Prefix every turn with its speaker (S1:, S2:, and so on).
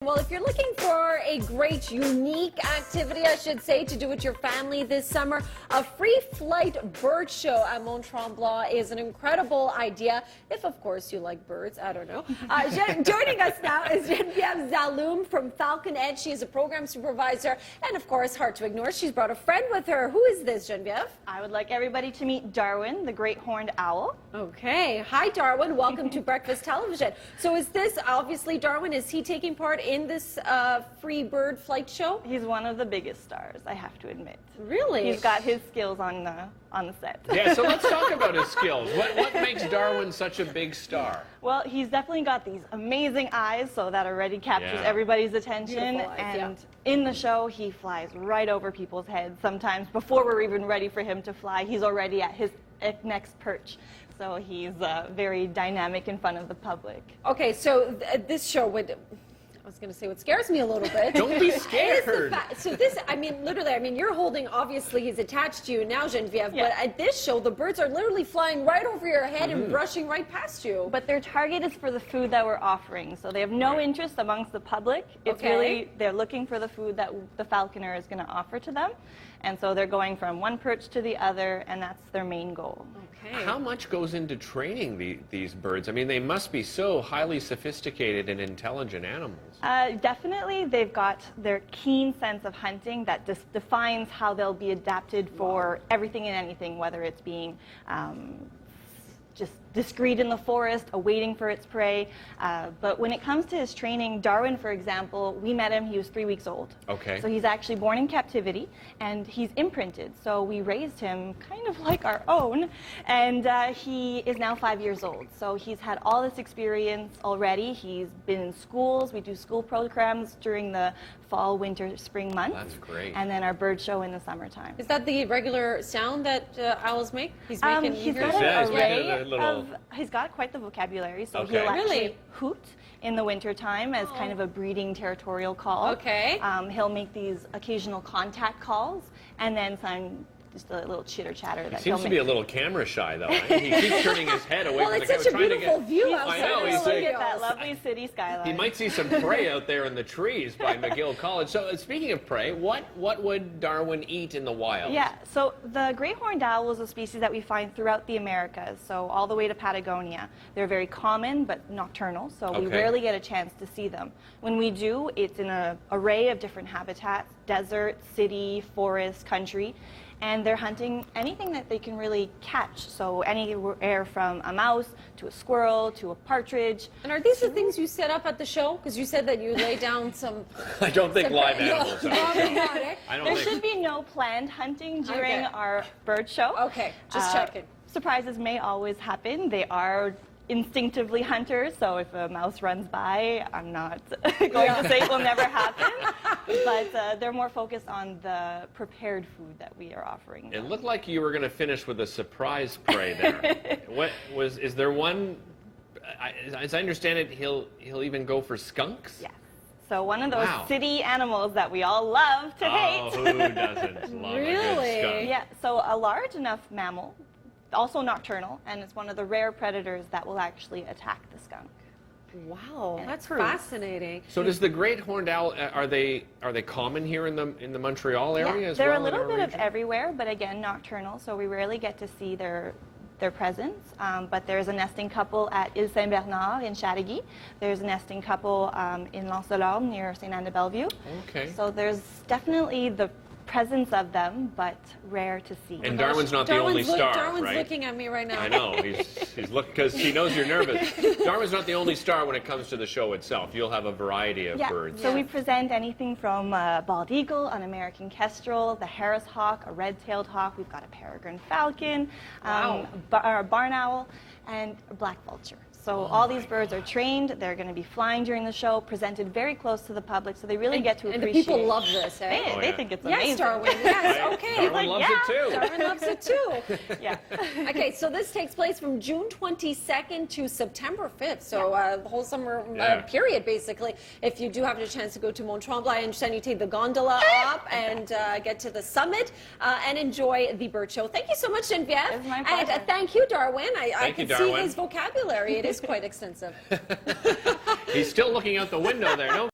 S1: Well, if you're looking for a great, unique activity, I should say, to do with your family this summer, a free flight bird show at Mont Tremblant is an incredible idea. If, of course, you like birds, I don't know. Joining us now is Geneviève Zaloum from Falcon-Ed. She is a program supervisor, and of course, hard to ignore, she's brought a friend with her. Who is this, Geneviève?
S2: I would like everybody to meet Darwin, the great horned owl.
S1: Okay. Hi, Darwin. Welcome to Breakfast Television. So is this, obviously, Darwin, is he taking part in this free bird flight show?
S2: He's one of the biggest stars, I have to admit.
S1: Really?
S2: He's got his skills on the set.
S3: Yeah, so let's talk about his skills. What makes Darwin such a big star?
S2: Well, he's definitely got these amazing eyes, so that already captures everybody's attention.
S1: Beautiful eyes,
S2: and in the show, he flies right over people's heads. Sometimes before we're even ready for him to fly, he's already at his next perch. So he's very dynamic in front of the public.
S1: Okay, so this show would... I was going to say what scares me a little bit.
S3: Don't be scared.
S1: So this, I mean, literally, I mean, you're holding, obviously, he's attached to you now, Geneviève, but at this show, the birds are literally flying right over your head and brushing right past you.
S2: But their target is for the food that we're offering, so they have no interest amongst the public. It's really, they're looking for the food that the falconer is going to offer to them. And so they're going from one perch to the other, and that's their main goal.
S1: Okay.
S3: How much goes into training these birds? I mean, they must be so highly sophisticated and intelligent animals.
S2: Definitely, they've got their keen sense of hunting that defines how they'll be adapted for everything and anything, whether it's being just discreet in the forest, awaiting for its prey. But when it comes to his training, Darwin, for example, we met him, he was 3 weeks old.
S3: Okay.
S2: So he's actually born in captivity, and he's imprinted. So we raised him kind of like our own, and he is now 5 years old. So he's had all this experience already. He's been in schools. We do school programs during the fall, winter, spring months.
S3: That's great.
S2: And then our bird show in the summertime.
S1: Is that the regular sound that owls make? He's making
S2: He's
S1: yours?
S2: got an
S3: Yeah,
S2: array he's got quite the vocabulary, so
S3: Okay.
S2: he'll actually
S1: Really?
S2: hoot in the wintertime as kind of a breeding territorial call.
S1: Okay.
S2: He'll make these occasional contact calls, and then some just a little chitter chatter that
S3: He seems to be a little camera shy, though. He keeps turning his head away
S1: Well,
S3: from the
S1: it's
S3: camera,
S1: such a
S3: trying to
S1: beautiful
S3: get.
S1: view
S3: I
S1: outside.
S3: know. He's
S2: Look
S3: like,
S2: at that lovely city skyline.
S3: he might see some prey out there in the trees by McGill College. So, speaking of prey, what would Darwin eat in the wild?
S2: Yeah, so the great horned owl is a species that we find throughout the Americas, so all the way to Patagonia. They're very common but nocturnal, so we rarely get a chance to see them. When we do, it's in an array of different habitats: desert, city, forest, country. And they're hunting anything that they can really catch. So anywhere from a mouse to a squirrel to a partridge.
S1: And are these the things you set up at the show? Because you said that you lay down some...
S3: I don't think live animals are.
S2: There should be no planned hunting during our bird show.
S1: Okay, just checking.
S2: Surprises may always happen. They are instinctively hunters, so if a mouse runs by, I'm not going to say it will never happen, but they're more focused on the prepared food that we are offering them.
S3: It looked like you were going to finish with a surprise prey there. Is there one, as I understand it, he'll even go for skunks?
S2: Yes. So one of those city animals that we all love to hate.
S3: Oh, who doesn't love a good skunk?
S2: Yeah, so a large enough mammal, also nocturnal, and it's one of the rare predators that will actually attack the skunk.
S1: Wow, that's fascinating.
S3: So does the great horned owl, are they common here in the Montreal area as well?
S2: They're a little bit of everywhere, but again, nocturnal, so we rarely get to see their presence. But there's a nesting couple at Ile Saint-Bernard in Chateauguay. There's a nesting couple in Zaloum near Saint-Anne-de-Bellevue.
S3: Okay.
S2: So there's definitely the presence of them, but rare to see.
S3: And Darwin's not the only star,
S1: Darwin's
S3: right?
S1: looking at me right now.
S3: I know. He's looking because he knows you're nervous. Darwin's not the only star when it comes to the show itself. You'll have a variety of birds.
S2: So we present anything from a bald eagle, an American kestrel, the Harris hawk, a red-tailed hawk. We've got a peregrine falcon, a barn owl, and a black vulture. So all these birds are trained. They're going to be flying during the show, presented very close to the public, so they really get to appreciate.
S1: And the people love this, eh?
S2: They think it's amazing.
S1: Yes, Darwin. Yes, okay.
S3: Darwin loves it too.
S1: Darwin loves it too.
S2: Yeah.
S1: Okay, so this takes place from June 22nd to September 5th. So the whole summer period, basically. If you do have a chance to go to Mont Tremblant, I understand you take the gondola up and get to the summit and enjoy the bird show. Thank you so much, Geneviève.
S2: It's my pleasure.
S1: And thank you, Darwin. I can see
S3: Darwin.
S1: his vocabulary. It is quite extensive.
S3: He's still looking out the window there. No